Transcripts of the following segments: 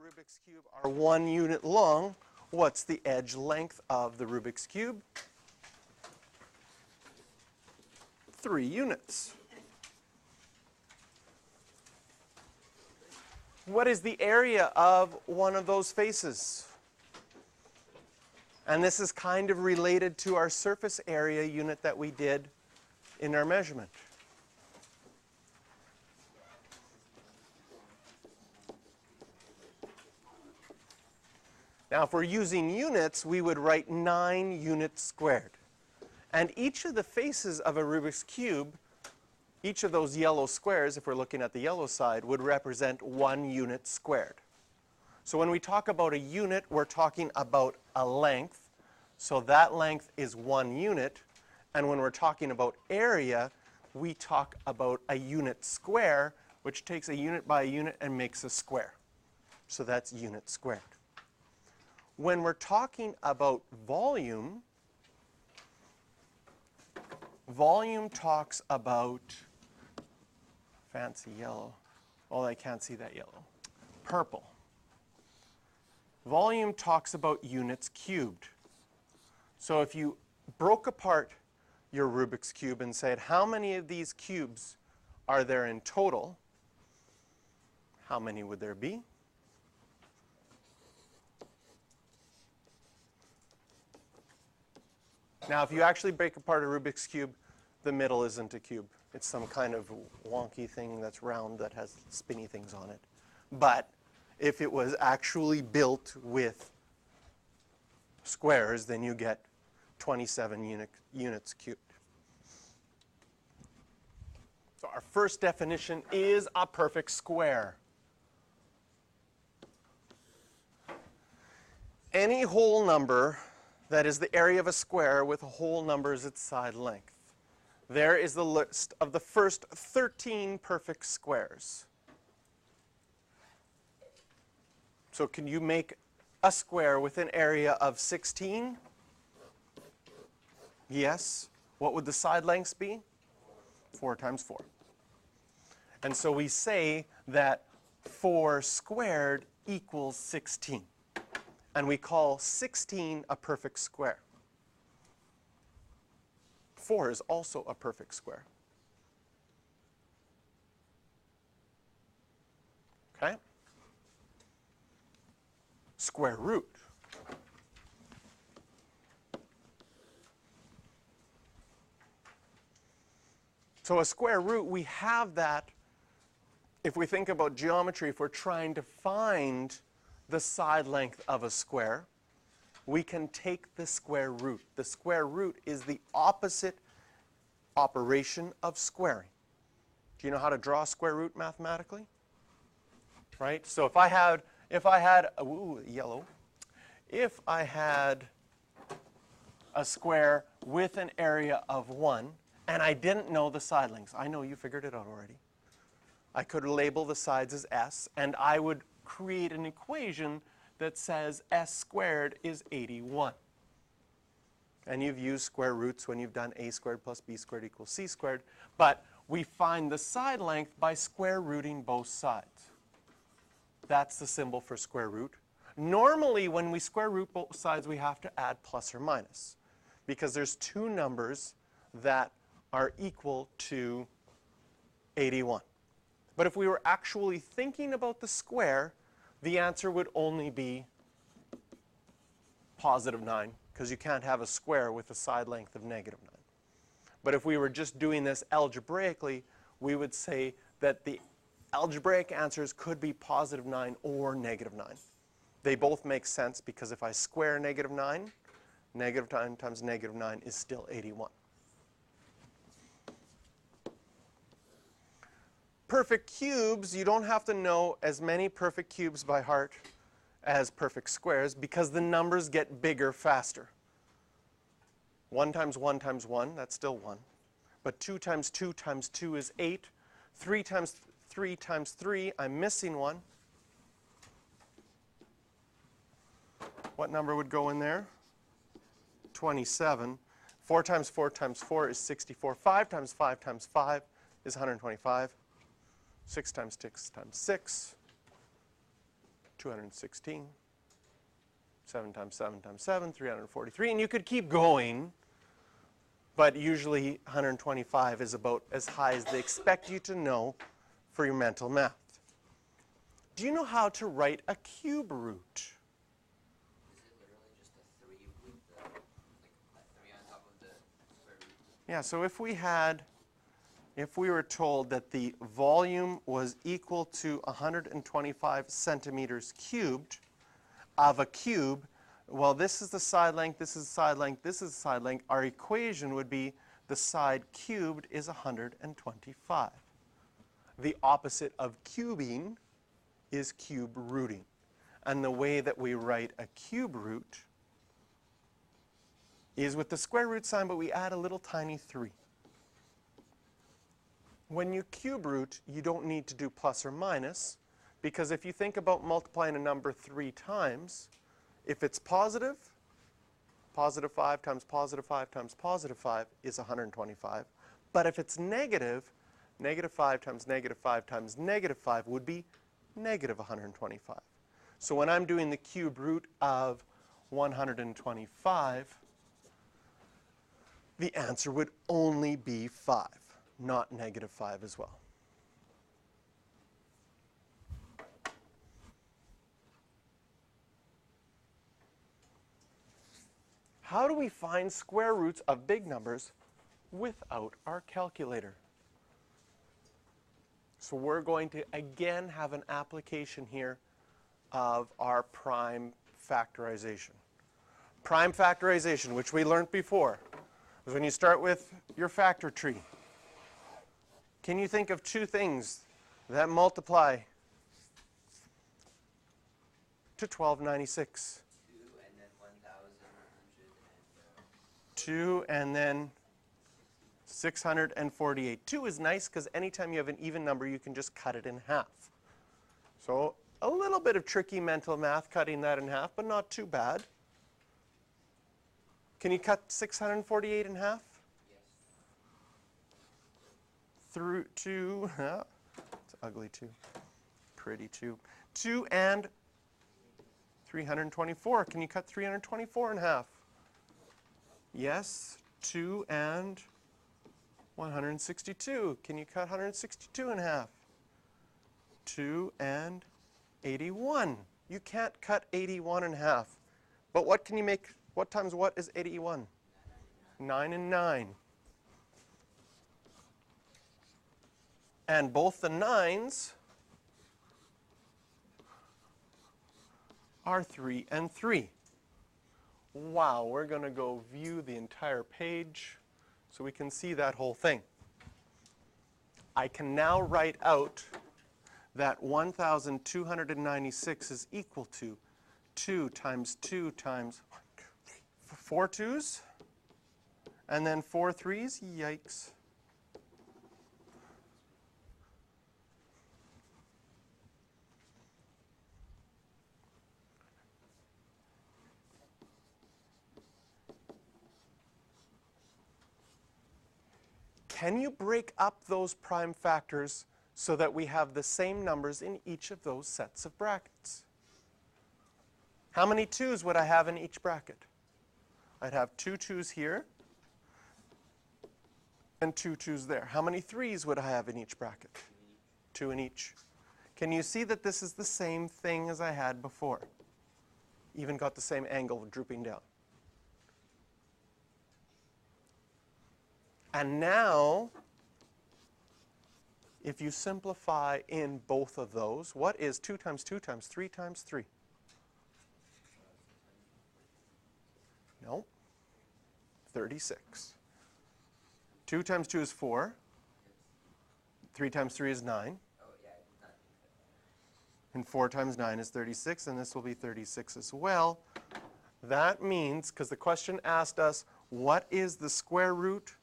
Rubik's Cube are 1 unit long, what's the edge length of the Rubik's Cube? 3 units. What is the area of one of those faces? And this is kind of related to our surface area unit that we did in our measurement. Now, if we're using units, we would write 9 units squared. And each of the faces of a Rubik's Cube, each of those yellow squares, if we're looking at the yellow side, would represent 1 unit squared. So when we talk about a unit, we're talking about a length. So that length is 1 unit. And when we're talking about area, we talk about a unit square, which takes a unit by a unit and makes a square. So that's unit squared. When we're talking about volume, volume talks about, fancy yellow, oh, I can't see that yellow, purple. Volume talks about units cubed. So if you broke apart your Rubik's Cube and said, how many of these cubes are there in total? How many would there be? Now, if you actually break apart a Rubik's Cube, the middle isn't a cube. It's some kind of wonky thing that's round that has spinny things on it. But if it was actually built with squares, then you get 27 units cubed. So our first definition is a perfect square. Any whole number that is the area of a square with a whole number as its side length. There is the list of the first 13 perfect squares. So can you make a square with an area of 16? Yes. What would the side lengths be? 4 times 4. And so we say that 4 squared equals 16. And we call 16 a perfect square. 4 is also a perfect square. Okay? Square root. So a square root, we have that if we think about geometry, if we're trying to find the side length of a square, we can take the square root. The square root is the opposite operation of squaring. Do you know how to draw a square root mathematically? Right? So if I had yellow, if I had a square with an area of 1 and I didn't know the side lengths, I know you figured it out already. I could label the sides as s, and I would create an equation that says s squared is 81. And you've used square roots when you've done a squared plus b squared equals c squared. But we find the side length by square rooting both sides. That's the symbol for square root. Normally, when we square root both sides, we have to add plus or minus, because there's 2 numbers that are equal to 81. But if we were actually thinking about the square, the answer would only be positive 9, because you can't have a square with a side length of negative 9. But if we were just doing this algebraically, we would say that the algebraic answers could be positive 9 or negative 9. They both make sense, because if I square negative 9, negative 9 times negative 9 is still 81. Perfect cubes, you don't have to know as many perfect cubes by heart as perfect squares, because the numbers get bigger faster. 1 times 1 times 1, that's still 1. But 2 times 2 times 2 is 8. 3 times 3 times 3, I'm missing 1. What number would go in there? 27. 4 times 4 times 4 is 64. 5 times 5 times 5 is 125. 6 times 6 times 6 216. 7 times 7 times 7, 343. And you could keep going, but usually 125 is about as high as they expect you to know for your mental math. Do you know how to write a cube root? Is it literally just a 3 with the, like a 3 on top of the square root? Yeah, so if we were told that the volume was equal to 125 centimeters cubed of a cube, well, this is the side length, this is the side length, this is the side length. Our equation would be the side cubed is 125. The opposite of cubing is cube rooting. And the way that we write a cube root is with the square root sign, but we add a little tiny 3. When you cube root, you don't need to do plus or minus, because if you think about multiplying a number 3 times, if it's positive, positive 5 times positive 5 times positive 5 is 125. But if it's negative, negative 5 times negative 5 times negative 5 would be negative 125. So when I'm doing the cube root of 125, the answer would only be 5, not negative 5 as well. How do we find square roots of big numbers without our calculator? So we're going to again have an application here of our prime factorization. Prime factorization, which we learned before, is when you start with your factor tree. Can you think of 2 things that multiply to 1296? 2 and then 648. 2 is nice because anytime you have an even number, you can just cut it in half. So a little bit of tricky mental math cutting that in half, but not too bad. Can you cut 648 in half? Yes. Through 2, it's ugly 2, pretty 2. 2 and 324. Can you cut 324 in half? Yes, 2 and 162. Can you cut 162 in half? 2 and 81. You can't cut 81 in half. But what can you make? What times what is 81? 9 and 9. And both the 9s are 3 and 3. Wow, we're going to go view the entire page so we can see that whole thing. I can now write out that 1,296 is equal to 2 times 2 times 4 2s, and then 4 3s. Yikes. Can you break up those prime factors so that we have the same numbers in each of those sets of brackets? How many 2s would I have in each bracket? I'd have 2 2s here and 2 2s there. How many 3s would I have in each bracket? 2 in each. Can you see that this is the same thing as I had before? Even got the same angle drooping down. And now, if you simplify in both of those, what is 2 times 2 times 3 times 3? No. 36. 2 times 2 is 4. 3 times 3 is 9. And 4 times 9 is 36, and this will be 36 as well. That means, because the question asked us, what is the square root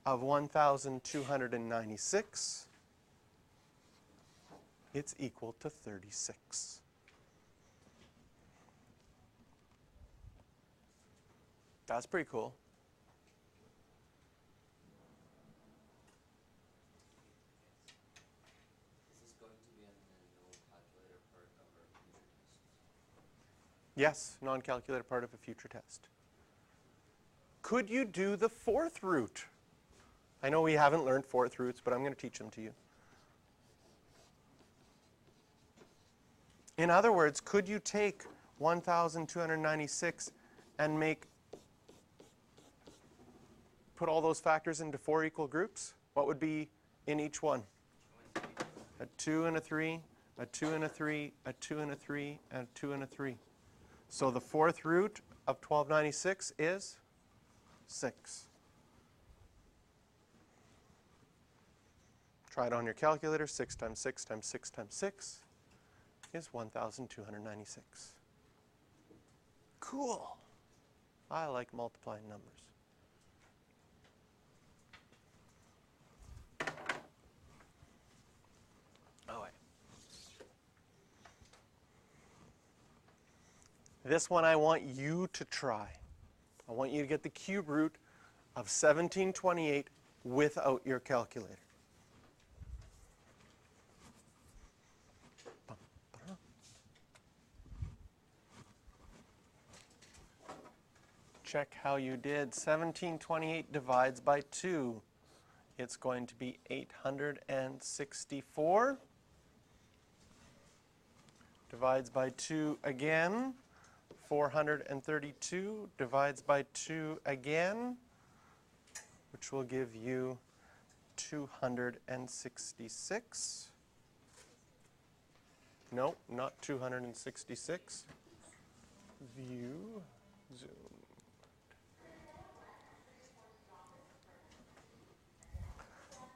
of 1,296? It's equal to 36. That's pretty cool. Is this going to be on the no calculator part of Yes, non-calculated part of a future test. Could you do the fourth root? I know we haven't learned fourth roots, but I'm going to teach them to you. In other words, could you take 1,296 and put all those factors into 4 equal groups? What would be in each one? A 2 and a 3, a 2 and a 3, a 2 and a 3, and a 2 and a 3. So the fourth root of 1296 is 6. Try it on your calculator. 6 times 6 times 6 times 6 is 1,296. Cool. I like multiplying numbers. Oh, wait. This one I want you to try. I want you to get the cube root of 1728 without your calculator. Check how you did. 1728 divides by 2. It's going to be 864. Divides by 2 again. 432 divides by 2 again, which will give you 266. No, not 266. View, zoom.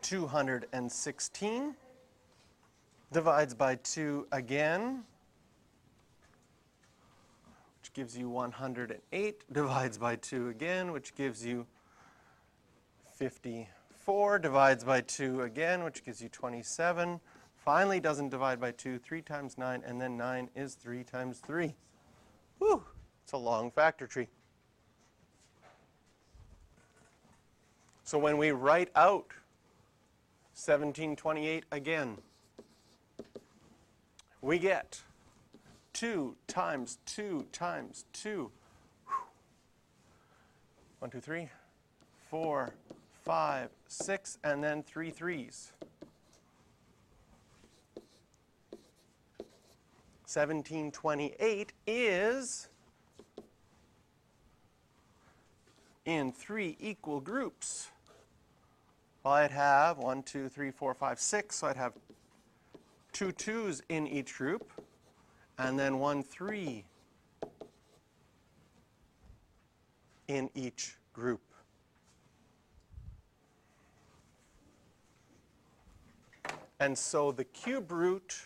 216 divides by 2 again, which gives you 108, divides by 2 again, which gives you 54, divides by 2 again, which gives you 27. Finally doesn't divide by 2, 3 times 9, and then 9 is 3 times 3. Whew, it's a long factor tree. So when we write out 1728 again, we get 2 times 2 times 2. 1, 2, 3, 4, 5, 6, and then 3 threes. 1728 is in 3 equal groups. Well, I'd have 1, 2, 3, 4, 5, 6, so I'd have 2 2s in each group, and then 1 3 in each group. And so the cube root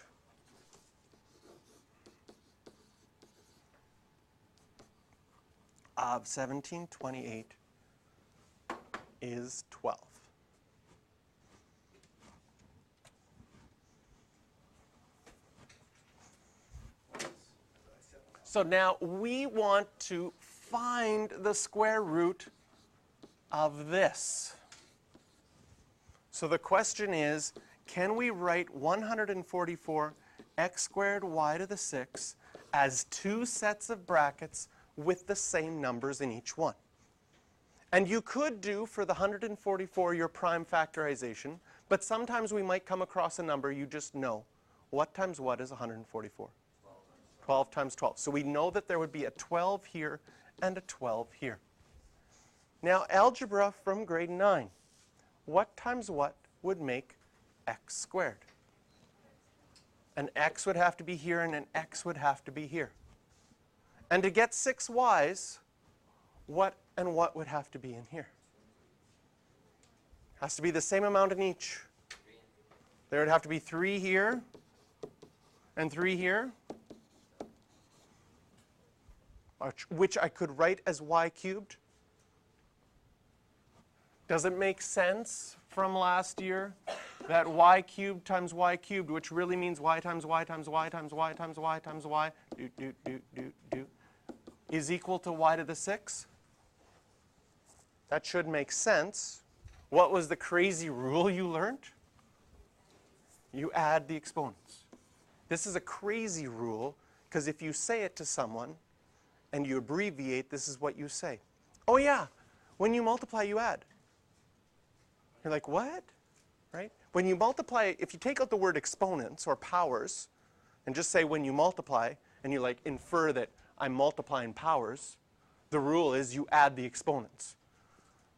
of 1728 is 12. So now we want to find the square root of this. So the question is, can we write 144 x squared y to the 6 as 2 sets of brackets with the same numbers in each one? And you could do for the 144 your prime factorization, but sometimes we might come across a number you just know. What times what is 144? 12 times 12. So we know that there would be a 12 here and a 12 here. Now, algebra from grade 9. What times what would make x squared? An x would have to be here and an x would have to be here. And to get 6 y's, what and what would have to be in here? Has to be the same amount in each. There would have to be 3 here and 3 here, which I could write as y cubed. Does it make sense from last year that y cubed times y cubed, which really means y times y times y times y times y times y, is equal to y to the 6? That should make sense. What was the crazy rule you learned? You add the exponents. This is a crazy rule, because if you say it to someone, and you abbreviate, this is what you say. Oh yeah, when you multiply, you add. You're like, what? Right? When you multiply, if you take out the word exponents or powers, and just say when you multiply, and you like infer that I'm multiplying powers, the rule is you add the exponents.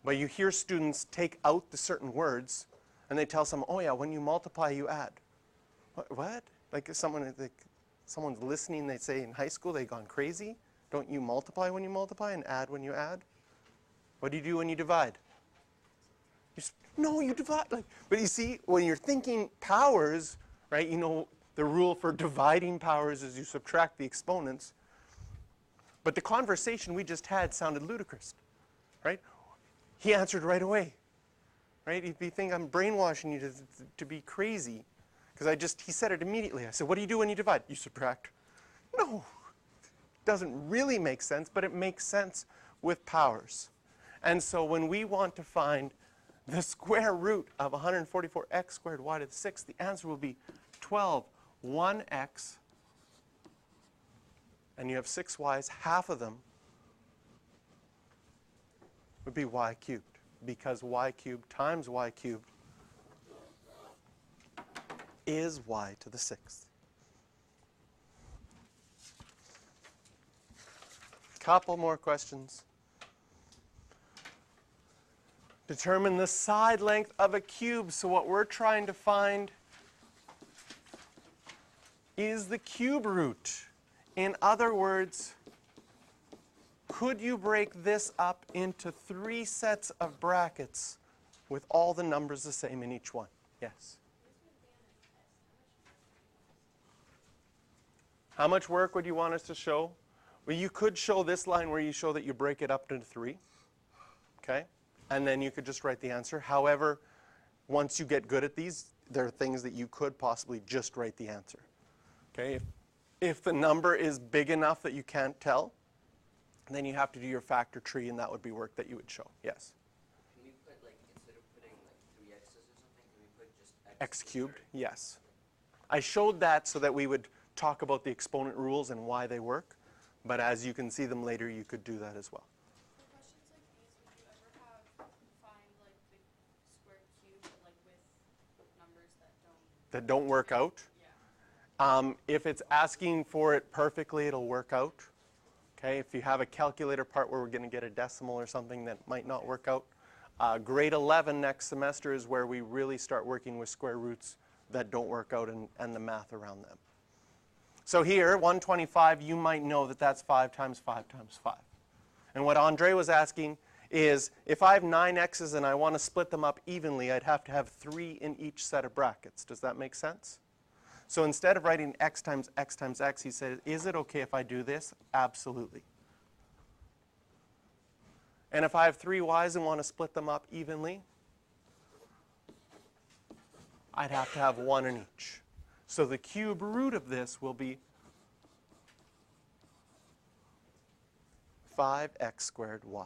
But you hear students take out the certain words, and they tell someone, oh yeah, when you multiply, you add. What? Like someone's listening, they say in high school they've gone crazy. Don't you multiply when you multiply and add when you add? What do you do when you divide? No, you divide. But you see, when you're thinking powers, right, you know the rule for dividing powers is you subtract the exponents. But the conversation we just had sounded ludicrous, right? He answered right away, right? If you think I'm brainwashing you to be crazy, because he said it immediately. I said, what do you do when you divide? You subtract. No, doesn't really make sense, but it makes sense with powers. And so when we want to find the square root of 144x squared y to the 6th, the answer will be 12, 1x, and you have 6 y's, half of them would be y cubed, because y cubed times y cubed is y to the 6th. Couple more questions. Determine the side length of a cube. So what we're trying to find is the cube root. In other words, could you break this up into 3 sets of brackets with all the numbers the same in each one? Yes? How much work would you want us to show? Well, you could show this line where you show that you break it up into 3. Okay? And then you could just write the answer. However, once you get good at these, there are things that you could possibly just write the answer. Okay? If the number is big enough that you can't tell, then you have to do your factor tree, and that would be work that you would show. Yes? Can we put, like, instead of putting, like, 3 x's or something, can we put just X cubed? Yes. I showed that so that we would talk about the exponent rules and why they work. But as you can see them later, you could do that as well. For questions like these, would you ever have find like the square cube, but like with numbers that don't Work out? Yeah. If it's asking for it perfectly, it'll work out. Okay, if you have a calculator part where we're going to get a decimal or something that might not work out. Grade 11 next semester is where we really start working with square roots that don't work out and the math around them. So here, 125, you might know that that's 5 times 5 times 5. And what Andre was asking is, if I have 9 x's and I want to split them up evenly, I'd have to have 3 in each set of brackets. Does that make sense? So instead of writing x times x times x, he said, is it okay if I do this? Absolutely. And if I have 3 y's and want to split them up evenly, I'd have to have 1 in each. So the cube root of this will be 5x squared y.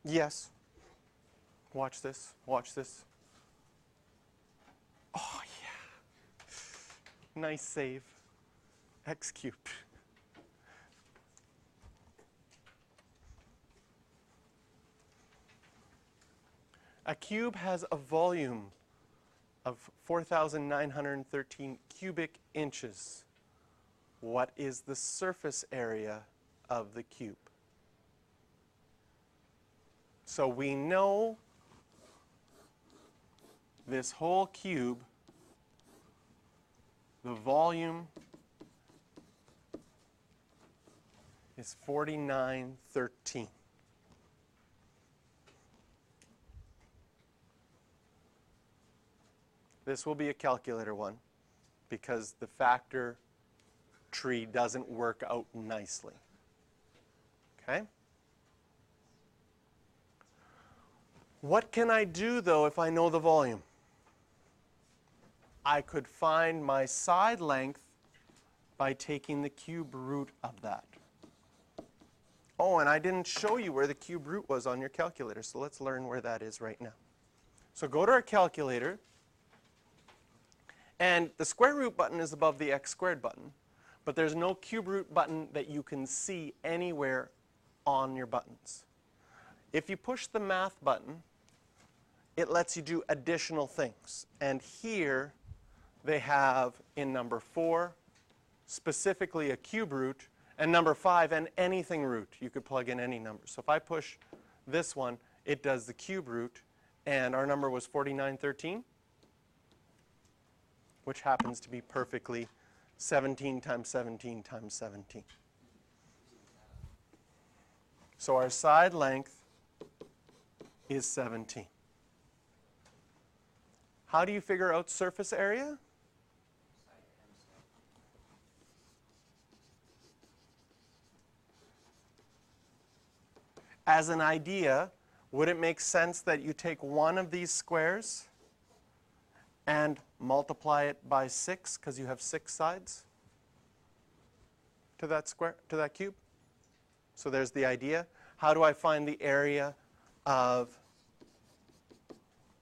Yes. Watch this. Watch this. Oh, yeah. Nice save. X cubed. A cube has a volume of 4,913 cubic inches. What is the surface area of the cube? So we know this whole cube, the volume is 4,913. This will be a calculator one because the factor tree doesn't work out nicely. Okay? What can I do, though, if I know the volume? I could find my side length by taking the cube root of that. Oh, and I didn't show you where the cube root was on your calculator, so let's learn where that is right now. So go to our calculator, and the square root button is above the x squared button, but there's no cube root button that you can see anywhere on your buttons. If you push the math button, it lets you do additional things. And here they have in number 4 specifically a cube root, and number 5 an anything root. You could plug in any number. So if I push this one, it does the cube root, and our number was 4913, which happens to be perfectly 17 times 17 times 17. So our side length is 17. How do you figure out surface area? As an idea, would it make sense that you take one of these squares and multiply it by 6 because you have 6 sides to that square, to that cube? So there's the idea. How do I find the area of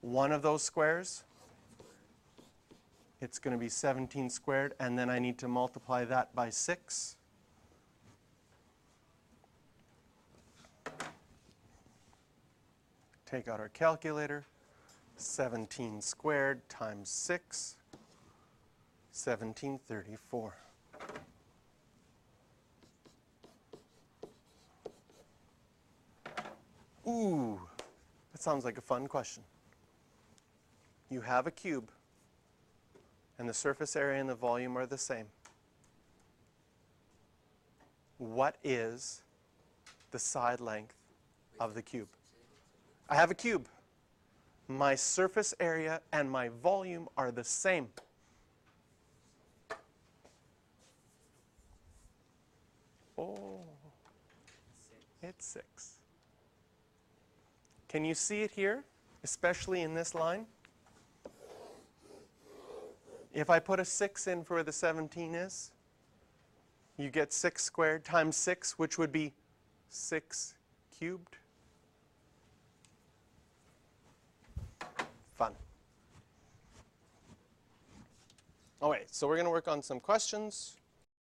one of those squares? It's going to be 17 squared, and then I need to multiply that by 6. Take out our calculator. 17 squared times 6, 1734. Ooh, that sounds like a fun question. You have a cube, and the surface area and the volume are the same. What is the side length of the cube? I have a cube. My surface area and my volume are the same. Oh, it's 6. Can you see it here, especially in this line? If I put a 6 in for where the 17 is, you get 6 squared times 6, which would be 6 cubed. Fun. All right, so we're going to work on some questions.